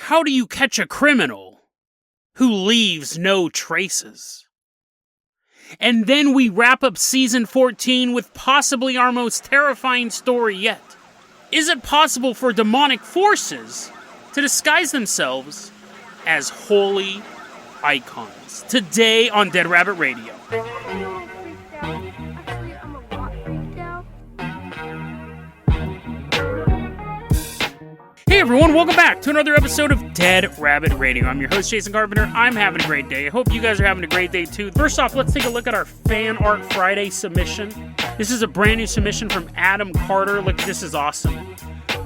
How do you catch a criminal who leaves no traces? And then we wrap up Season 14 with possibly our most terrifying story yet. Is it possible for demonic forces to disguise themselves as holy icons? Today on Dead Rabbit Radio. Hey everyone, welcome back to another episode of Dead Rabbit Radio. I'm your host, Jason Carpenter. I'm having a great day. I hope you guys are having a great day too. First off, let's take a look at our Fan Art Friday submission. This is a brand new submission from Adam Carter. Look, this is awesome.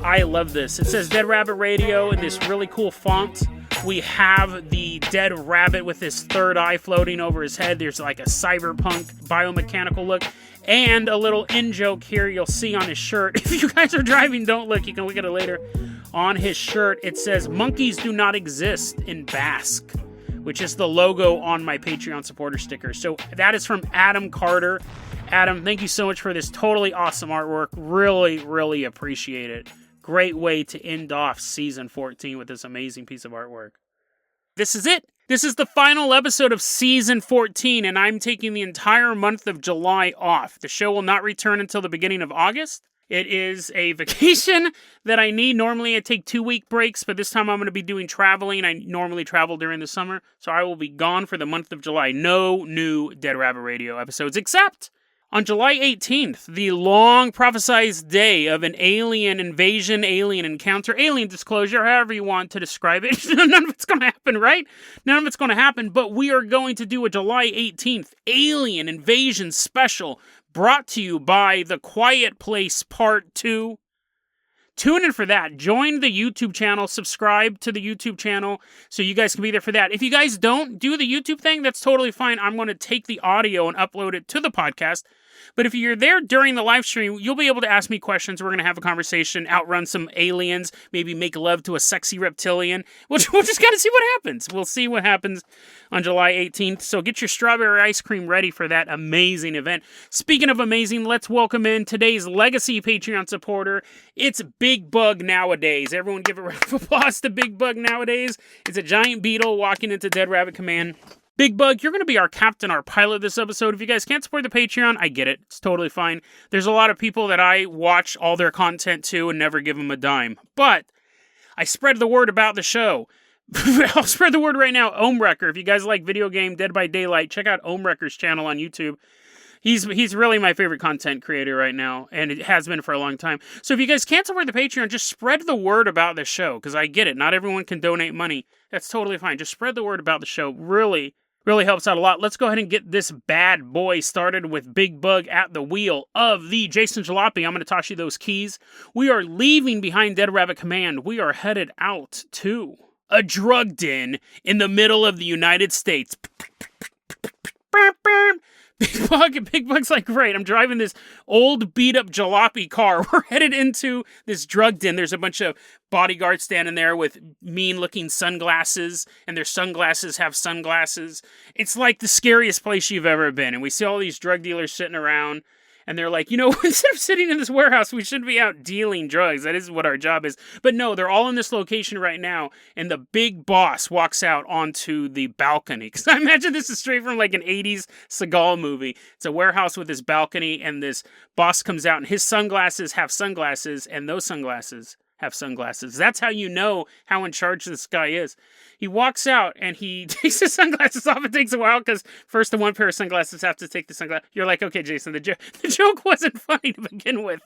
I love this. It says Dead Rabbit Radio in this really cool font. We have the dead rabbit with his third eye floating over his head. There's like a cyberpunk biomechanical look. And a little in-joke here you'll see on his shirt. If you guys are driving, don't look. You can look at it later. On his shirt, it says, "Monkeys do not exist" in Basque, which is the logo on my Patreon supporter sticker. So that is from Adam Carter. Adam, thank you so much for this totally awesome artwork. Really, really appreciate it. Great way to end off Season 14 with this amazing piece of artwork. This is it. This is the final episode of Season 14, and I'm taking the entire month of July off. The show will not return until the beginning of August. It is a vacation that I need. Normally I take 2-week breaks, but this time I'm going to be doing traveling. I normally travel during the summer, so I will be gone for the month of July. No new Dead Rabbit Radio episodes, except on July 18th, the long prophesized day of an alien invasion, alien encounter, alien disclosure, however you want to describe it. None of it's going to happen, right? None of it's going to happen, but we are going to do a July 18th alien invasion special brought to you by The Quiet Place Part 2. Tune in for that. Join the YouTube channel. Subscribe to the YouTube channel so you guys can be there for that. If you guys don't do the YouTube thing, that's totally fine. I'm going to take the audio and upload it to the podcast. But if you're there during the live stream, you'll be able to ask me questions. We're going to have a conversation, outrun some aliens, maybe make love to a sexy reptilian. We'll just got to see what happens. We'll see what happens on July 18th. So get your strawberry ice cream ready for that amazing event. Speaking of amazing, let's welcome in today's legacy Patreon supporter. It's Big Bug Nowadays. Everyone give a round of applause to Big Bug Nowadays. It's a giant beetle walking into Dead Rabbit Command. Big Bug, you're going to be our captain, our pilot this episode. If you guys can't support the Patreon, I get it. It's totally fine. There's a lot of people that I watch all their content to and never give them a dime. But I spread the word about the show. I'll spread the word right now. Ohmwrecker, if you guys like video game Dead by Daylight, check out Ohmwrecker's channel on YouTube. He's really my favorite content creator right now, and it has been for a long time. So if you guys can't support the Patreon, just spread the word about the show, because I get it. Not everyone can donate money. That's totally fine. Just spread the word about the show. Really helps out a lot. Let's go ahead and get this bad boy started with Big Bug at the wheel of the Jason Jalopy. I'm going to toss you those keys. We are leaving behind Dead Rabbit Command. We are headed out to a drug den in the middle of the United States. Big Bug's like, great, I'm driving this old beat-up jalopy car. We're headed into this drug den. There's a bunch of bodyguards standing there with mean-looking sunglasses, and their sunglasses have sunglasses. It's like the scariest place you've ever been, and we see all these drug dealers sitting around, and they're like, instead of sitting in this warehouse, we should be out dealing drugs. That is what our job is. But no, they're all in this location right now, and the big boss walks out onto the balcony. Because I imagine this is straight from like an 80s Seagal movie. It's a warehouse with this balcony, and this boss comes out, and his sunglasses have sunglasses, and those sunglasses have sunglasses. That's how you know how in charge this guy is. He walks out and he takes his sunglasses off. It takes a while because first the one pair of sunglasses have to take the sunglasses. You're like, okay, Jason, the joke wasn't funny to begin with.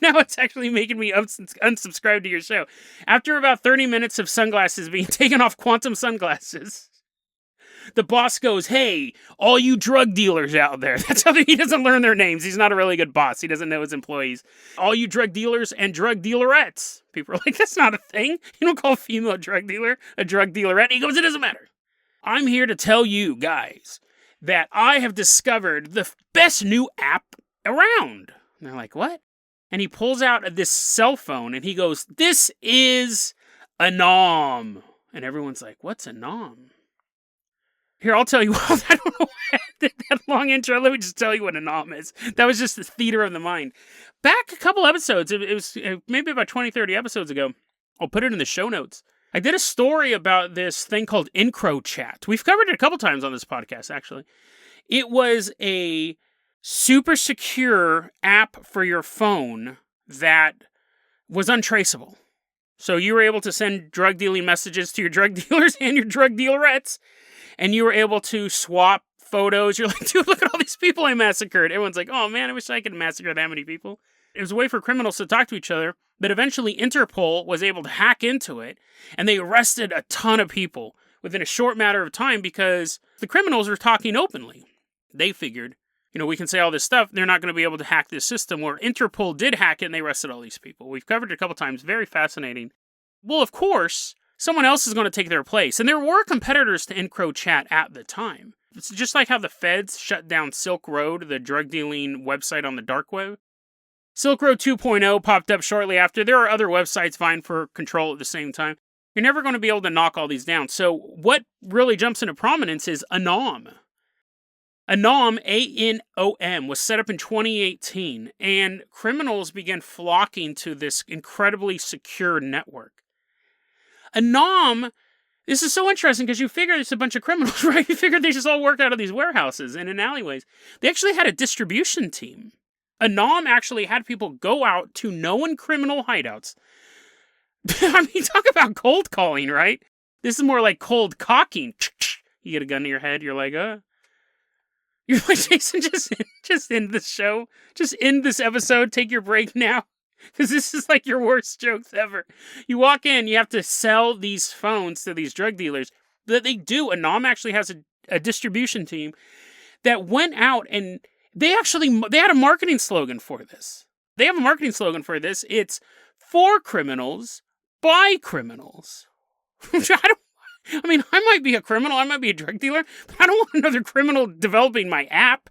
Now it's actually making me unsubscribe to your show. After about 30 minutes of sunglasses being taken off, quantum sunglasses, the boss goes, "Hey, all you drug dealers out there." That's how he doesn't learn their names. He's not a really good boss. He doesn't know his employees. "All you drug dealers and drug dealerettes." People are like, that's not a thing. You don't call a female drug dealer a drug dealerette. He goes, "It doesn't matter. I'm here to tell you guys that I have discovered the best new app around." And they're like, "What?" And he pulls out this cell phone and he goes, "This is a nom." And everyone's like, "What's a nom?" Here, I'll tell you what. I don't know why I did that long intro. Let me just tell you what a nom is. That was just the theater of the mind. Back a couple episodes, it was maybe about 20, 30 episodes ago, I'll put it in the show notes. I did a story about this thing called EncroChat. We've covered it a couple times on this podcast, actually. It was a super secure app for your phone that was untraceable. So you were able to send drug dealing messages to your drug dealers and your drug dealerettes, and you were able to swap photos. You're like, dude, look at all these people I massacred. Everyone's like, oh man, I wish I could massacre that many people. It was a way for criminals to talk to each other, but eventually Interpol was able to hack into it, and they arrested a ton of people within a short matter of time because the criminals were talking openly. They figured, we can say all this stuff, they're not going to be able to hack this system, where Interpol did hack it and they arrested all these people. We've covered it a couple times, very fascinating. Well, of course, someone else is going to take their place, and there were competitors to EncroChat at the time. It's just like how the feds shut down Silk Road, the drug dealing website on the dark web. Silk Road 2.0 popped up shortly after. There are other websites vying for control at the same time. You're never going to be able to knock all these down. So what really jumps into prominence is Anom. Anom, A-N-O-M, was set up in 2018, and criminals began flocking to this incredibly secure network. Anom, this is so interesting because you figure it's a bunch of criminals, right? You figure they just all work out of these warehouses and in alleyways. They actually had a distribution team. Anom actually had people go out to known criminal hideouts. I mean, talk about cold calling, right? This is more like cold cocking. You get a gun to your head, you're like, You're like, Jason, just end this show. Just end this episode. Take your break now. Because this is like your worst jokes ever. You walk in, you have to sell these phones to these drug dealers. That they do. Anom actually has a distribution team that went out and they had a marketing slogan for this. They have a marketing slogan for this. It's for criminals, by criminals. I might be a criminal, I might be a drug dealer, but I don't want another criminal developing my app.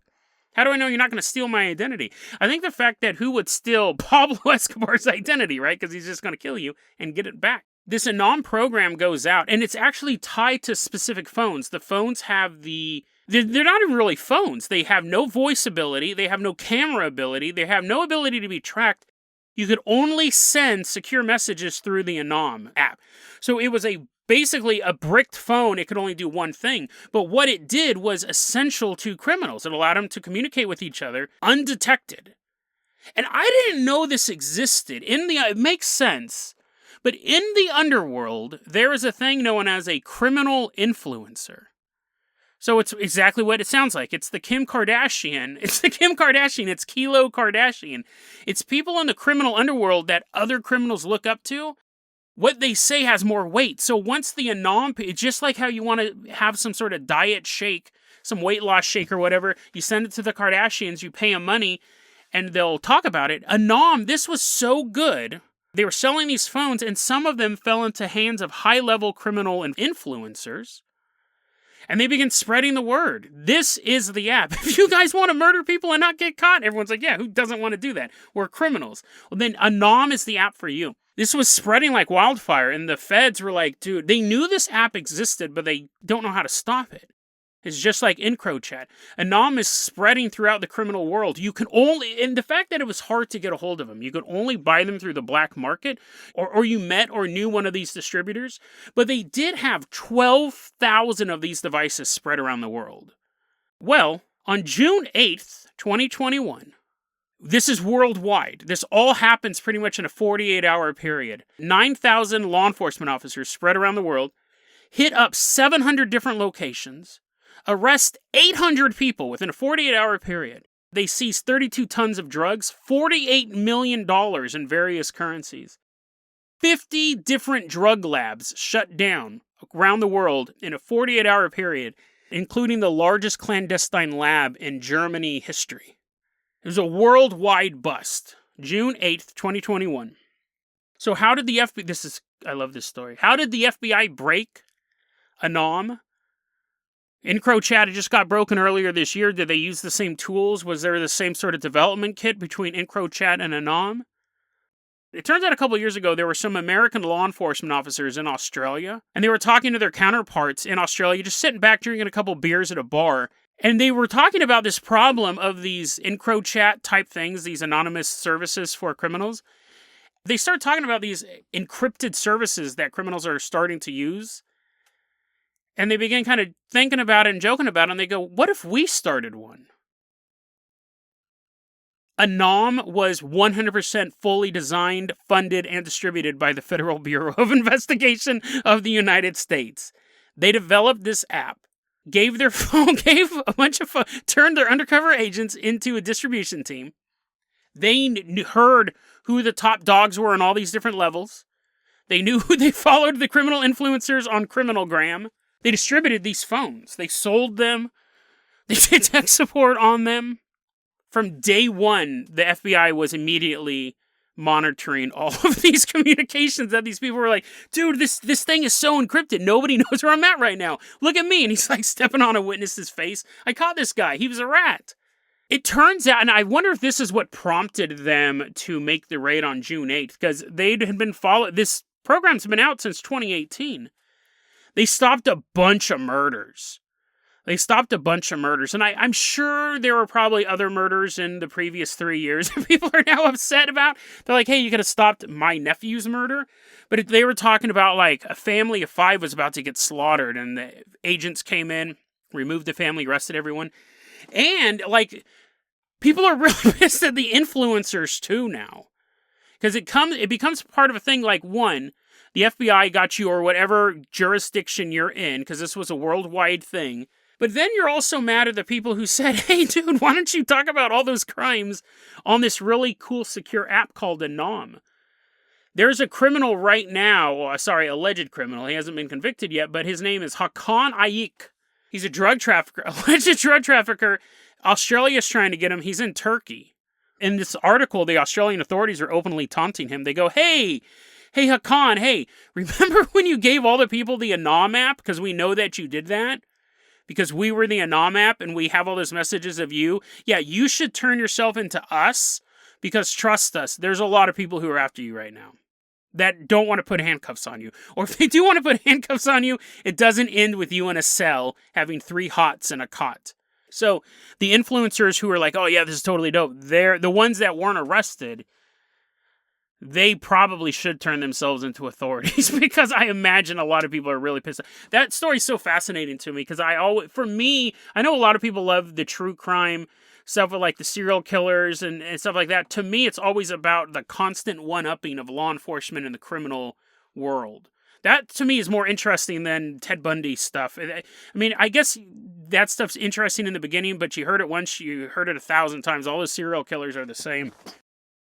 How do I know you're not going to steal my identity? I think the fact that who would steal Pablo Escobar's identity, right? Because he's just going to kill you and get it back. This Anom program goes out, and it's actually tied to specific phones. The phones have they're not even really phones. They have no voice ability. They have no camera ability. They have no ability to be tracked. You could only send secure messages through the Anom app. So it was basically a bricked phone. It could only do one thing. But what it did was essential to criminals. It allowed them to communicate with each other undetected. And I didn't know this existed. It makes sense. But in the underworld, there is a thing known as a criminal influencer. So it's exactly what it sounds like. It's the Kim Kardashian. It's Kilo Kardashian. It's people in the criminal underworld that other criminals look up to. What they say has more weight. So once the Anom, it's just like how you want to have some sort of diet shake, some weight loss shake or whatever, you send it to the Kardashians, you pay them money, and they'll talk about it. Anom, this was so good. They were selling these phones, and some of them fell into hands of high-level criminal and influencers. And they begin spreading the word. This is the app. If you guys want to murder people and not get caught, everyone's like, yeah, who doesn't want to do that? We're criminals. Well, then Anom is the app for you. This was spreading like wildfire, and the feds were like, dude, they knew this app existed, but they don't know how to stop it. It's just like EncroChat. Anom is spreading throughout the criminal world. And the fact that it was hard to get a hold of them, you could only buy them through the black market, or you met or knew one of these distributors, but they did have 12,000 of these devices spread around the world. Well, on June 8th, 2021, this is worldwide. This all happens pretty much in a 48-hour period. 9,000 law enforcement officers spread around the world, hit up 700 different locations, arrest 800 people within a 48-hour period. They seized 32 tons of drugs, $48 million in various currencies. 50 different drug labs shut down around the world in a 48-hour period, including the largest clandestine lab in Germany history. It was a worldwide bust. June 8th, 2021. So how did the FBI... I love this story. How did the FBI break Anom? EncroChat just got broken earlier this year. Did they use the same tools? Was there the same sort of development kit between EncroChat and Anom? It turns out a couple years ago, there were some American law enforcement officers in Australia, and they were talking to their counterparts in Australia, just sitting back drinking a couple beers at a bar, and they were talking about this problem of these EncroChat type things, these anonymous services for criminals. They start talking about these encrypted services that criminals are starting to use. And they begin kind of thinking about it and joking about it. And they go, what if we started one? Anom was 100% fully designed, funded, and distributed by the Federal Bureau of Investigation of the United States. They developed this app, gave a bunch of turned their undercover agents into a distribution team. They heard who the top dogs were on all these different levels. They knew who they followed the criminal influencers on Criminalgram. They distributed these phones. They sold them. They did tech support on them. From day one, the FBI was immediately monitoring all of these communications that these people were like, dude, this thing is so encrypted. Nobody knows where I'm at right now. Look at me. And he's like stepping on a witness's face. I caught this guy. He was a rat. It turns out, and I wonder if this is what prompted them to make the raid on June 8th, because they had been this program's been out since 2018. They stopped a bunch of murders. And I'm sure there were probably other murders in the previous 3 years that people are now upset about. They're like, hey, you could have stopped my nephew's murder. But they were talking about, like, a family of 5 was about to get slaughtered, and the agents came in, removed the family, arrested everyone. And, like, people are really pissed at the influencers, too, now. Because it becomes part of a thing like, one, the FBI got you, or whatever jurisdiction you're in, because this was a worldwide thing. But then you're also mad at the people who said, hey, dude, why don't you talk about all those crimes on this really cool secure app called Anom? There's a criminal right now, alleged criminal. He hasn't been convicted yet, but his name is Hakan Ayik. He's a alleged drug trafficker. Australia's trying to get him. He's in Turkey. In this article, the Australian authorities are openly taunting him. They go, hey, Hakan, hey, remember when you gave all the people the Anom app? Because we know that you did that. Because we were the Anom app and we have all those messages of you. Yeah, you should turn yourself into us, because trust us, there's a lot of people who are after you right now that don't want to put handcuffs on you. Or if they do want to put handcuffs on you, it doesn't end with you in a cell having 3 hots and a cot. So the influencers who are like, oh yeah, this is totally dope, they're the ones that weren't arrested. They probably should turn themselves into authorities, because I imagine a lot of people are really pissed. That story's so fascinating to me, because I know a lot of people love the true crime stuff with like the serial killers and stuff like that. To me, it's always about the constant one-upping of law enforcement in the criminal world. That, to me, is more interesting than Ted Bundy stuff. I mean, I guess that stuff's interesting in the beginning, but you heard it once, you heard it 1,000 times. All the serial killers are the same.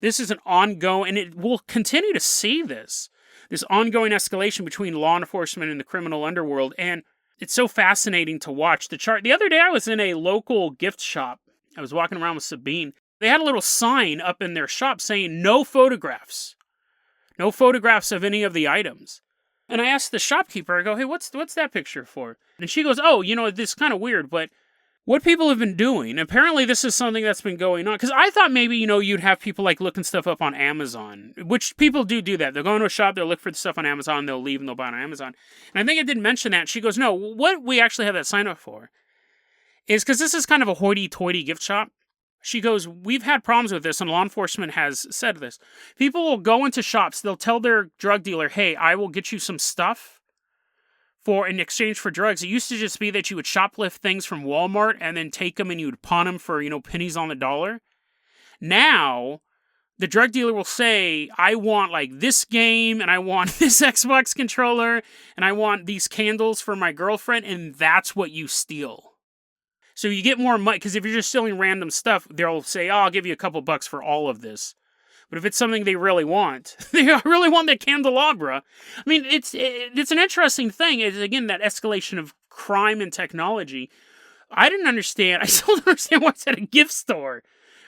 This is an ongoing, and it will continue to see this ongoing escalation between law enforcement and the criminal underworld, and it's so fascinating to watch. The other day I was in a local gift shop. I was walking around with Sabine. They had a little sign up in their shop saying, no photographs. No photographs of any of the items. And I asked the shopkeeper, I go, hey, what's that picture for? And she goes, oh, this is kind of weird, but what people have been doing, apparently this is something that's been going on, because I thought maybe, you'd have people like looking stuff up on Amazon, which people do that. They'll go into a shop, they'll look for the stuff on Amazon, they'll leave and they'll buy it on Amazon. And I think I did mention that. She goes, no, what we actually have that sign up for is because this is kind of a hoity-toity gift shop. She goes, we've had problems with this, and law enforcement has said this. People will go into shops, they'll tell their drug dealer, hey, I will get you some stuff in exchange for drugs. It used to just be that you would shoplift things from Walmart and then take them and you would pawn them for, pennies on the dollar. Now, the drug dealer will say, I want like this game, and I want this Xbox controller, and I want these candles for my girlfriend, and that's what you steal. So you get more money, because if you're just stealing random stuff, they'll say, oh, I'll give you a couple bucks for all of this. But if it's something they really want, they really want that candelabra. I mean, it's an interesting thing. It's, again, that escalation of crime and technology. I didn't understand. I still don't understand why it's at a gift store,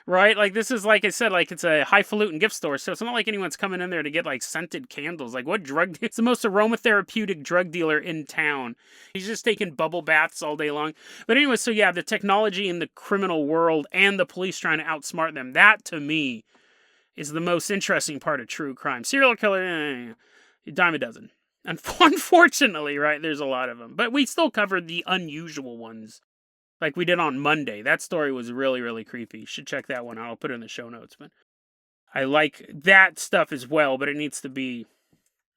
right? Like, this is, like I said, like, it's a highfalutin gift store. So it's not like anyone's coming in there to get, like, scented candles. Like, what drug? It's the most aromatherapeutic drug dealer in town. He's just taking bubble baths all day long. But anyway, so yeah, the technology in the criminal world and the police trying to outsmart them, that, to me, is the most interesting part of true crime. Serial killer, dime a dozen. Unfortunately, right, there's a lot of them. But we still covered the unusual ones, like we did on Monday. That story was really, really creepy. You should check that one out. I'll put it in the show notes. But I like that stuff as well, but it needs to be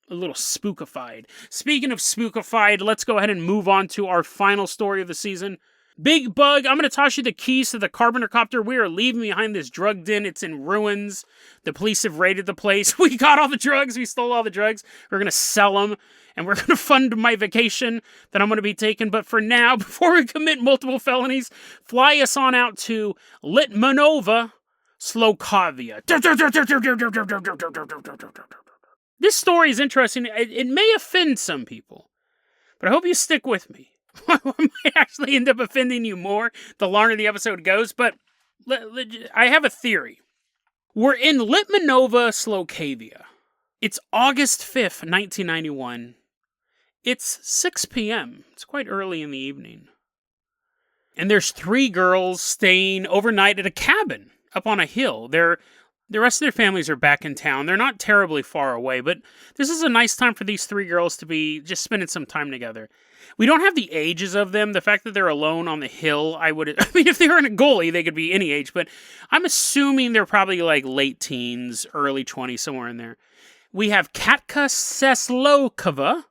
a little spookified. Speaking of spookified, let's go ahead and move on to our final story of the season. Big Bug, I'm going to toss you the keys to the Carpenter copter. We are leaving behind this drug den. It's in ruins. The police have raided the place. We got all the drugs. We stole all the drugs. We're going to sell them. And we're going to fund my vacation that I'm going to be taking. But for now, before we commit multiple felonies, fly us on out to Litmanova, Slovakia. This story is interesting. It may offend some people, but I hope you stick with me. I might actually end up offending you more the longer the episode goes, but I have a theory. We're in Litmanova, Slovakia. It's August 5th, 1991. It's 6 p.m. It's quite early in the evening. And there's 3 girls staying overnight at a cabin up on a hill. The rest of their families are back in town. They're not terribly far away, but this is a nice time for these 3 girls to be just spending some time together. We don't have the ages of them. The fact that they're alone on the hill, I mean, if they were in a goalie, they could be any age, but I'm assuming they're probably like late teens, early 20s, somewhere in there. We have Katka Seslokova,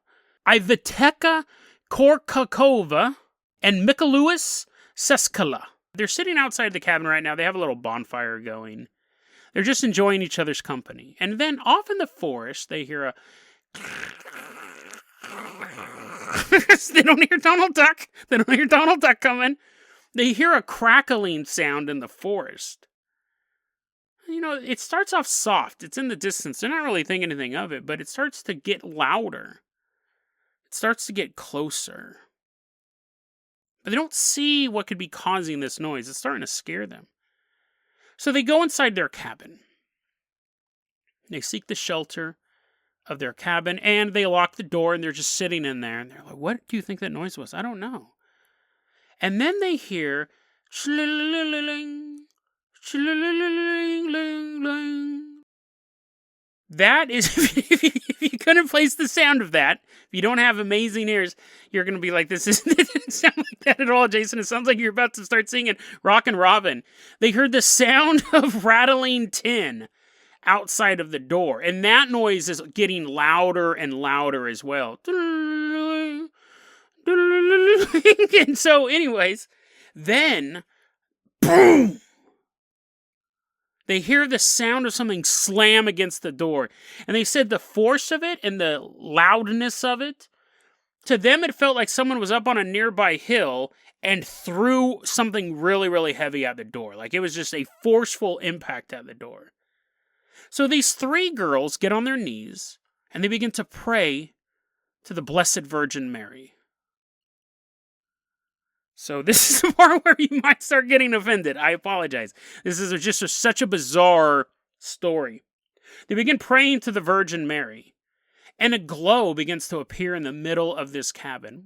Iviteka Korkakova, and Mikaluis Seskala. They're sitting outside the cabin right now. They have a little bonfire going. They're just enjoying each other's company. And then off in the forest, they hear a... They don't hear Donald Duck. They don't hear Donald Duck coming. They hear a crackling sound in the forest. You know, it starts off soft. It's in the distance. They're not really thinking anything of it, but it starts to get louder. It starts to get closer. But they don't see what could be causing this noise. It's starting to scare them. So they go inside their cabin. They seek the shelter of their cabin, and they lock the door, and they're just sitting in there. And they're like, what do you think that noise was? I don't know. And then they hear... That is, if you couldn't place the sound of that, if you don't have amazing ears, you're going to be like, it didn't sound like that at all, Jason. It sounds like you're about to start singing Rockin' Robin. They heard the sound of rattling tin outside of the door, and that noise is getting louder and louder as well. And so, anyways, then, boom! They hear the sound of something slam against the door. And they said the force of it and the loudness of it, to them it felt like someone was up on a nearby hill and threw something really, really heavy at the door. Like it was just a forceful impact at the door. So these 3 girls get on their knees and they begin to pray to the Blessed Virgin Mary. So this is the part where you might start getting offended. I apologize. This is just such a bizarre story. They begin praying to the Virgin Mary, and a glow begins to appear in the middle of this cabin.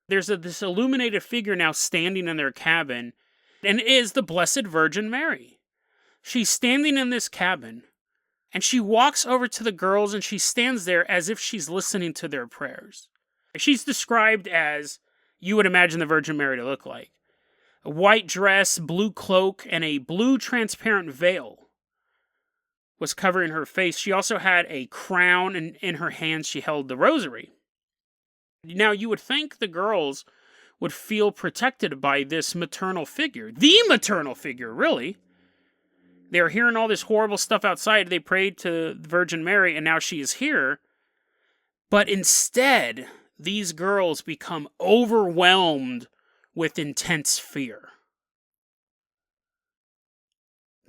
There's this illuminated figure now standing in their cabin, and it is the Blessed Virgin Mary. She's standing in this cabin, and she walks over to the girls, and she stands there as if she's listening to their prayers. She's described as you would imagine the Virgin Mary to look like. A white dress, blue cloak, and a blue transparent veil was covering her face. She also had a crown, and in her hands she held the rosary. Now, you would think the girls would feel protected by this maternal figure. The maternal figure, really. They were hearing all this horrible stuff outside. They prayed to the Virgin Mary, and now she is here. But instead, these girls become overwhelmed with intense fear.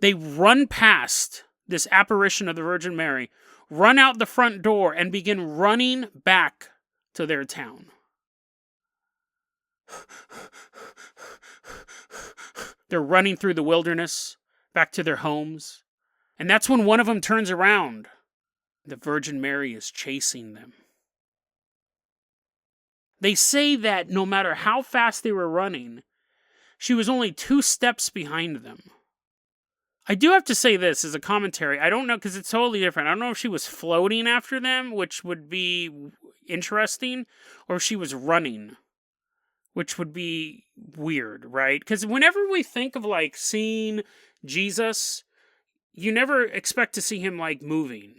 They run past this apparition of the Virgin Mary, run out the front door, and begin running back to their town. They're running through the wilderness, back to their homes. And that's when one of them turns around. The Virgin Mary is chasing them. They say that no matter how fast they were running, she was only 2 steps behind them. I do have to say this as a commentary. I don't know, because it's totally different. I don't know if she was floating after them, which would be interesting, or if she was running, which would be weird, right? Because whenever we think of, like, seeing Jesus, you never expect to see him, like, moving.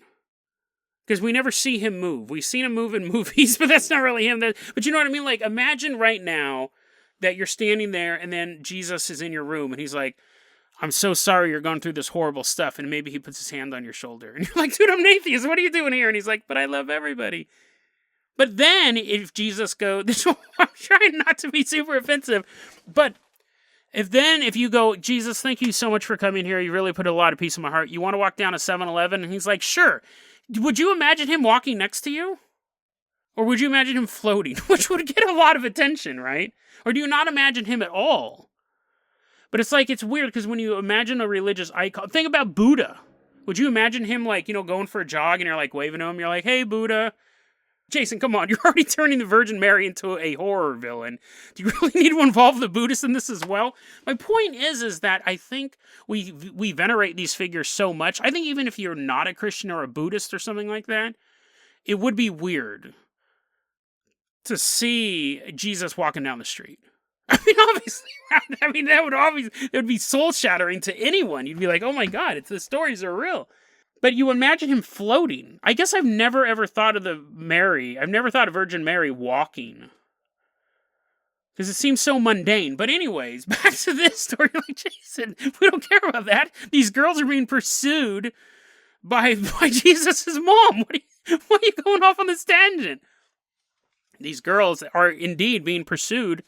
Because we never see him move. We've seen him move in movies, but that's not really him. But you know what I mean? Like, imagine right now that you're standing there and then Jesus is in your room and he's like, I'm so sorry you're going through this horrible stuff. And maybe he puts his hand on your shoulder. And you're like, dude, I'm an atheist. What are you doing here? And he's like, but I love everybody. But then if Jesus goes, I'm trying not to be super offensive, but if you go, Jesus, thank you so much for coming here. You really put a lot of peace in my heart. You want to walk down to 7-Eleven? And he's like, sure. Would you imagine him walking next to you? Or would you imagine him floating? Which would get a lot of attention, right? Or do you not imagine him at all? But it's like, it's weird because when you imagine a religious icon, think about Buddha. Would you imagine him, like, going for a jog and you're like waving to him? You're like, hey, Buddha. Jason, come on. You're already turning the Virgin Mary into a horror villain. Do you really need to involve the Buddhists in this as well? My point is that I think we venerate these figures so much. I think even if you're not a Christian or a Buddhist or something like that, it would be weird to see Jesus walking down the street. I mean, obviously, it would be soul-shattering to anyone. You'd be like, oh my God, the stories are real. But you imagine him floating. I guess I've never ever thought of I've never thought of Virgin Mary walking. Because it seems so mundane. But anyways, back to this story. Like, Jason, we don't care about that. These girls are being pursued by Jesus' mom. Why are you going off on this tangent? These girls are indeed being pursued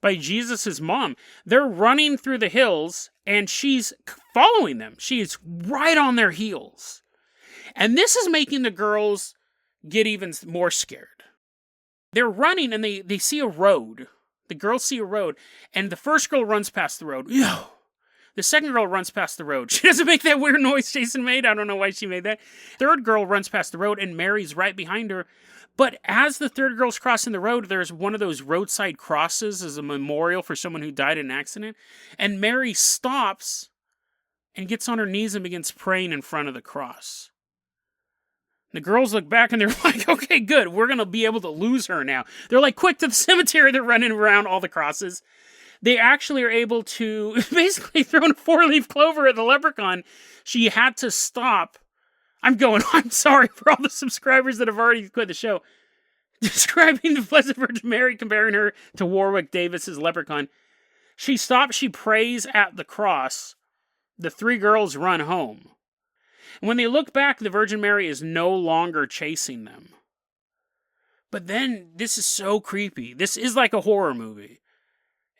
by Jesus' mom. They're running through the hills, and she's following them. She is right on their heels. And this is making the girls get even more scared. They're running, and they see a road. The girls see a road, and the first girl runs past the road. Ew. The second girl runs past the road. She doesn't make that weird noise Jason made. I don't know why she made that. Third girl runs past the road, and Mary's right behind her. But as the third girl's crossing the road, there's one of those roadside crosses as a memorial for someone who died in an accident. And Mary stops and gets on her knees and begins praying in front of the cross. The girls look back and they're like, okay, good. We're going to be able to lose her now. They're like, quick to the cemetery. They're running around all the crosses. They actually are able to basically throw a 4-leaf clover at the leprechaun. She had to stop. I'm sorry for all the subscribers that have already quit the show. Describing the Blessed Virgin Mary, comparing her to Warwick Davis's leprechaun. She stops, she prays at the cross. The 3 girls run home. And when they look back, the Virgin Mary is no longer chasing them. But then, this is so creepy. This is like a horror movie.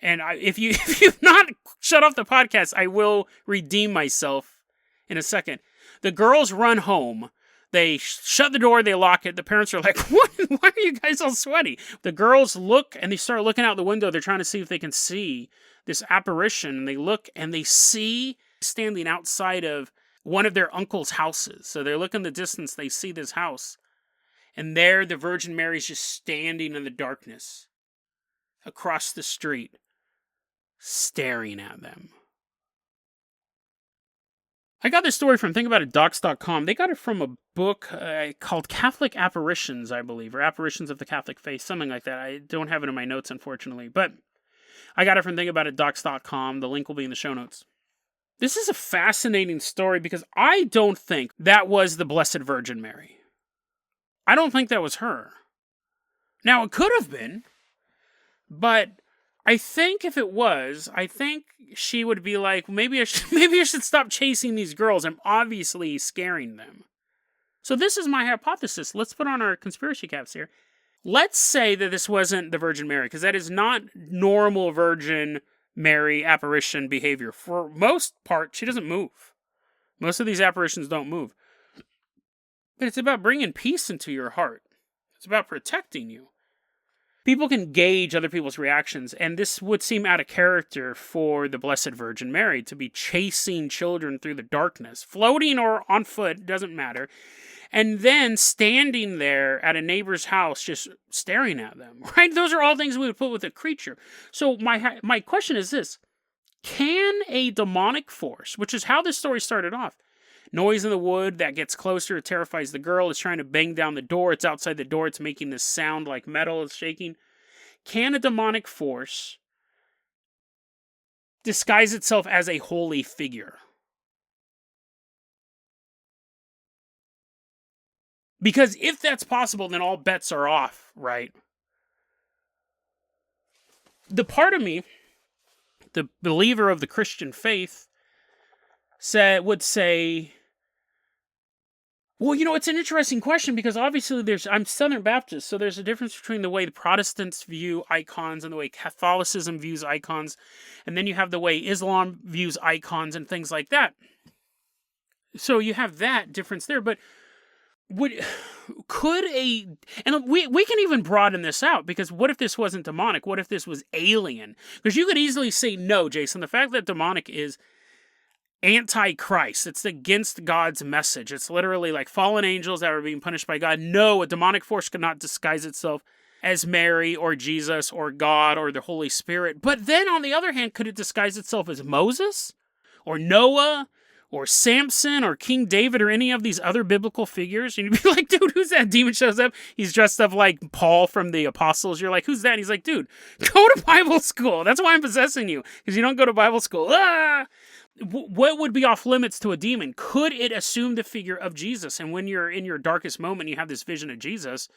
And if you've not shut off the podcast, I will redeem myself in a second. The girls run home. They shut the door. They lock it. The parents are like, what? Why are you guys all sweaty? The girls look and they start looking out the window. They're trying to see if they can see this apparition. And they look and they see standing outside of one of their uncle's houses. So they look in the distance. They see this house. And there the Virgin Mary's just standing in the darkness across the street, staring at them. I got this story from thinkaboutitdocs.com. They got it from a book called Catholic Apparitions, I believe, or Apparitions of the Catholic Faith, something like that. I don't have it in my notes, unfortunately, but I got it from thinkaboutitdocs.com. The link will be in the show notes. This is a fascinating story because I don't think that was the Blessed Virgin Mary. I don't think that was her. Now, it could have been, but I think if it was, I think she would be like, maybe I should stop chasing these girls. I'm obviously scaring them. So this is my hypothesis. Let's put on our conspiracy caps here. Let's say that this wasn't the Virgin Mary, because that is not normal Virgin Mary apparition behavior. For most part, she doesn't move. Most of these apparitions don't move. But it's about bringing peace into your heart. It's about protecting you. People can gauge other people's reactions, and this would seem out of character for the Blessed Virgin Mary to be chasing children through the darkness, floating or on foot, doesn't matter, and then standing there at a neighbor's house just staring at them, right? Those are all things we would put with a creature. So my question is this: can a demonic force, which is how this story started off, noise in the wood that gets closer, it terrifies the girl, it's trying to bang down the door, it's outside the door, it's making this sound like metal is shaking. can a demonic force disguise itself as a holy figure? Because if that's possible, then all bets are off, right? The part of me, the believer of the Christian faith, would say, well, it's an interesting question because obviously I'm Southern Baptist, so there's a difference between the way the Protestants view icons and the way Catholicism views icons, and then you have the way Islam views icons and things like that. So you have that difference there, but and we can even broaden this out, because what if this wasn't demonic? What if this was alien? Because you could easily say, no, Jason, the fact that demonic is anti-Christ, it's against God's message. It's literally like fallen angels that are being punished by God. No, a demonic force could not disguise itself as Mary or Jesus or God or the Holy Spirit. But then on the other hand, could it disguise itself as Moses or Noah or Samson or King David or any of these other biblical figures? And you'd be like, dude, who's that? Demon shows up. He's dressed up like Paul from the Apostles. You're like, who's that? And he's like, dude, go to Bible school. That's why I'm possessing you, because you don't go to Bible school. What would be off limits to a demon? Could it assume the figure of Jesus? And when you're in your darkest moment, you have this vision of Jesus,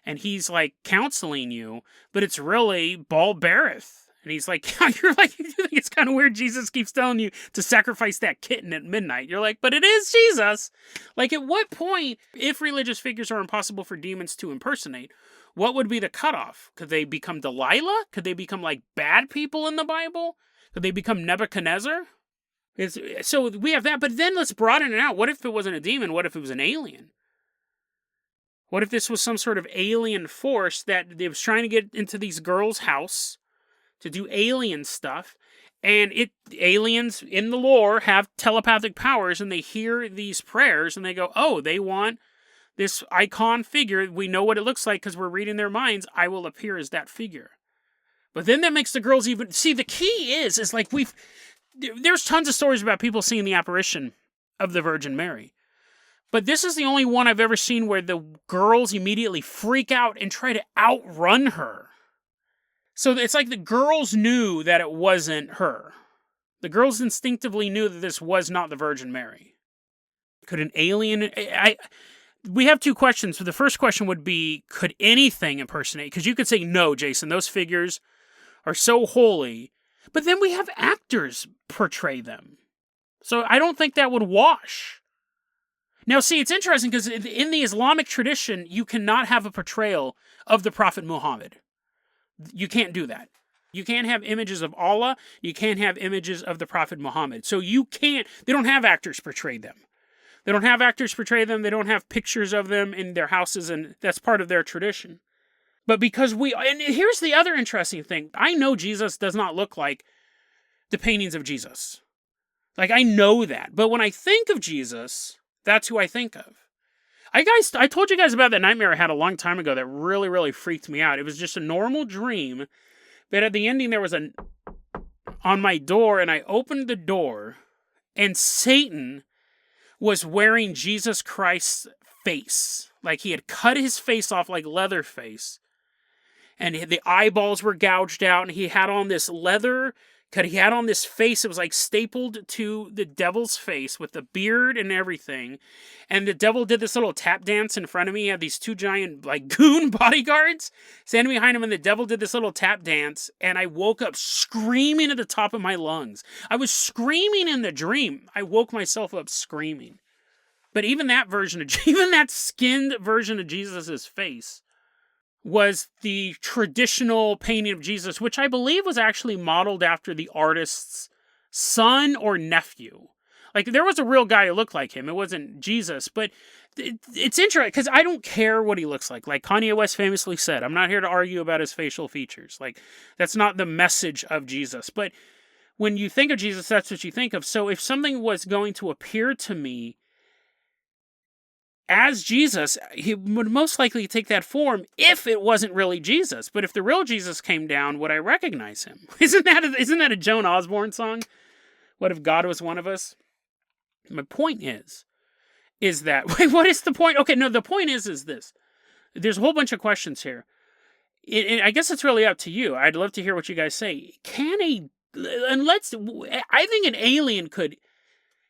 and he's like counseling you, but it's really Baal Berith. And he's like, you're like, you think it's kind of weird Jesus keeps telling you to sacrifice that kitten at midnight. You're like, but it is Jesus. Like, at what point, if religious figures are impossible for demons to impersonate, what would be the cutoff? Could they become Delilah? Could they become like bad people in the Bible? Could they become Nebuchadnezzar? So we have that, but then let's broaden it out. What if it wasn't a demon? What if it was an alien? What if this was some sort of alien force that was trying to get into these girls' house to do alien stuff, and aliens in the lore have telepathic powers, and they hear these prayers, and they go, oh, they want this icon figure. We know what it looks like because we're reading their minds. I will appear as that figure. But then that makes the girls even... See, the key is like there's tons of stories about people seeing the apparition of the Virgin Mary. But this is the only one I've ever seen where the girls immediately freak out and try to outrun her. So it's like the girls knew that it wasn't her. The girls instinctively knew that this was not the Virgin Mary. Could an alien... We have two questions. So the first question would be, could anything impersonate? Because you could say, no, Jason, those figures are so holy. But then we have actors portray them. So I don't think that would wash. Now, see, it's interesting because in the Islamic tradition, you cannot have a portrayal of the Prophet Muhammad. You can't do that. You can't have images of Allah. You can't have images of the Prophet Muhammad. So they don't have actors portray them. They don't have actors portray them. They don't have pictures of them in their houses, and that's part of their tradition. But because and here's the other interesting thing. I know Jesus does not look like the paintings of Jesus. Like, I know that. But when I think of Jesus, that's who I think of. I told you guys about that nightmare I had a long time ago that really, really freaked me out. It was just a normal dream, but at the ending there was on my door, and I opened the door, and Satan was wearing Jesus Christ's face. Like, he had cut his face off like Leatherface, and the eyeballs were gouged out, and he had on this he had on this face that was like stapled to the devil's face with the beard and everything. And the devil did this little tap dance in front of me. He had these two giant like goon bodyguards standing behind him, and the devil did this little tap dance. And I woke up screaming at the top of my lungs. I was screaming in the dream. I woke myself up screaming. But even that skinned version of Jesus' face was the traditional painting of Jesus, which I believe was actually modeled after the artist's son or nephew. Like, there was a real guy who looked like him. It wasn't Jesus, but it's interesting because I don't care what he looks like. Like Kanye West famously said, I'm not here to argue about his facial features. Like, that's not the message of Jesus. But when you think of Jesus, that's what you think of. So if something was going to appear to me as Jesus, he would most likely take that form if it wasn't really Jesus. But if the real Jesus came down, would I recognize him? Isn't that a Joan Osborne song? What if God was one of us? My point is that... Wait, what is the point? Okay, no, the point is this. There's a whole bunch of questions here. I guess it's really up to you. I'd love to hear what you guys say. I think an alien could,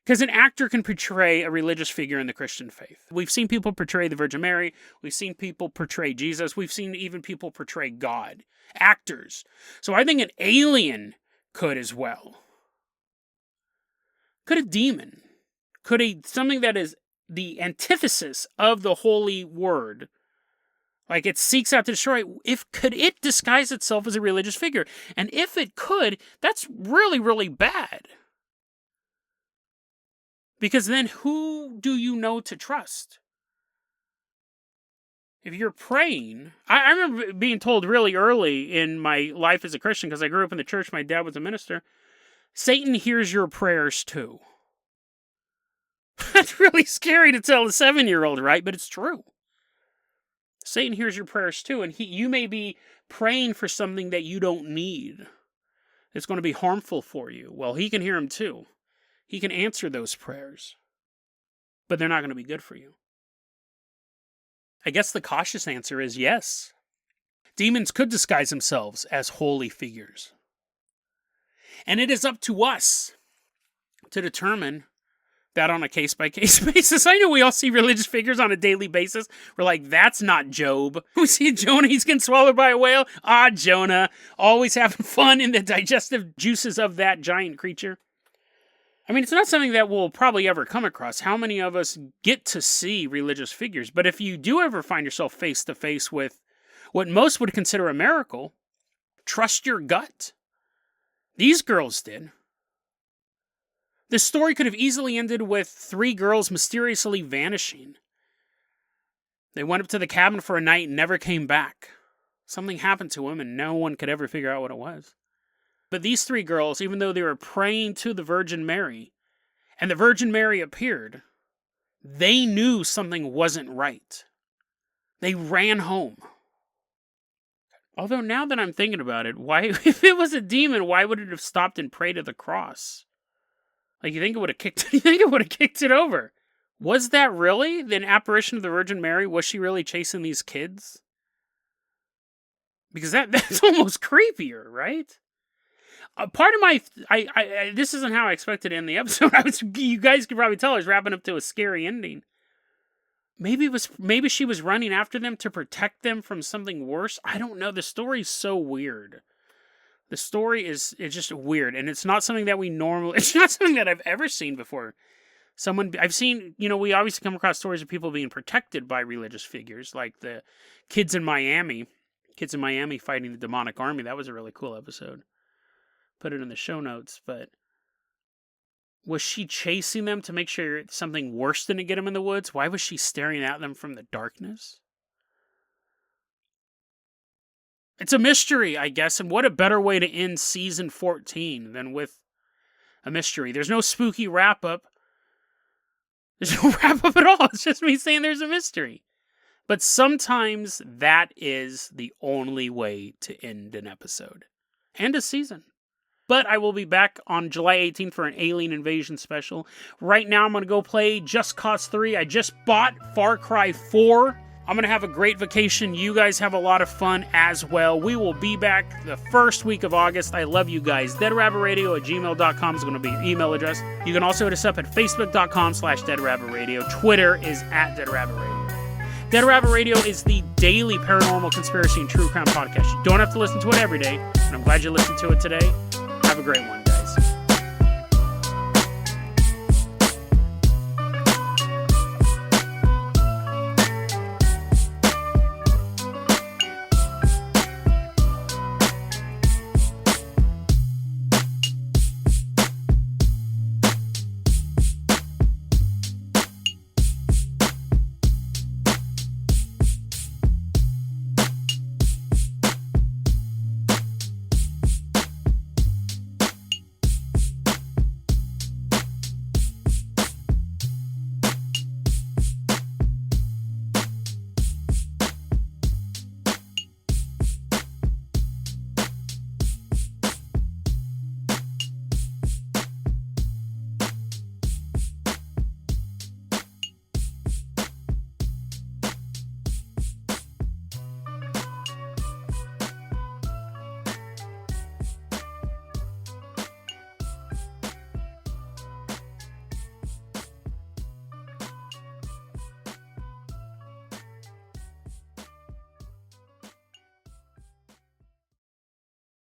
because an actor can portray a religious figure in the Christian faith. We've seen people portray the Virgin Mary. We've seen people portray Jesus. We've seen even people portray God. Actors. So I think an alien could as well. Could a demon? Could something that is the antithesis of the holy word, like it seeks out to destroy, could it disguise itself as a religious figure? And if it could, that's really, really bad. Because then who do you know to trust? If you're praying, I remember being told really early in my life as a Christian, because I grew up in the church, my dad was a minister, Satan hears your prayers too. That's really scary to tell a 7-year-old, right? But it's true. Satan hears your prayers too, and you may be praying for something that you don't need. It's going to be harmful for you. Well, he can hear them too. He can answer those prayers, but they're not going to be good for you. I guess the cautious answer is yes. Demons could disguise themselves as holy figures. And it is up to us to determine that on a case-by-case basis. I know we all see religious figures on a daily basis. We're like, that's not Job. We see Jonah, he's getting swallowed by a whale. Ah, Jonah, always having fun in the digestive juices of that giant creature. I mean, it's not something that we'll probably ever come across. How many of us get to see religious figures? But if you do ever find yourself face-to-face with what most would consider a miracle, trust your gut. These girls did. The story could have easily ended with 3 girls mysteriously vanishing. They went up to the cabin for a night and never came back. Something happened to them and no one could ever figure out what it was. But these 3 girls, even though they were praying to the Virgin Mary, and the Virgin Mary appeared, they knew something wasn't right. They ran home. Although now that I'm thinking about it, if it was a demon, why would it have stopped and prayed to the cross? Like, you think it would have kicked it over. Was that really an apparition of the Virgin Mary? Was she really chasing these kids? Because that's almost creepier, right? Part of my... this isn't how I expected to end the episode. You guys could probably tell I was wrapping up to a scary ending. Maybe she was running after them to protect them from something worse. I don't know. The story's so weird. The story is just weird, and it's not something that it's not something that I've ever seen before. I've seen, we obviously come across stories of people being protected by religious figures, like the kids in Miami fighting the demonic army. That was a really cool episode. Put it in the show notes, but was she chasing them to make sure something worse didn't get them in the woods? Why was she staring at them from the darkness? It's a mystery, I guess, and what a better way to end season 14 than with a mystery. There's no spooky wrap-up. There's no wrap-up at all. It's just me saying there's a mystery. But sometimes that is the only way to end an episode. And a season. But I will be back on July 18th for an Alien Invasion special. Right now I'm going to go play Just Cause 3. I just bought Far Cry 4. I'm going to have a great vacation. You guys have a lot of fun as well. We will be back the first week of August. I love you guys. deadrabbitradio@gmail.com is going to be your email address. You can also hit us up at facebook.com/deadrabbitradio. Twitter is @deadrabbitradio. Dead Rabbit Radio is the daily paranormal conspiracy and true crime podcast. You don't have to listen to it every day, but I'm glad you listened to it today. Have a great one.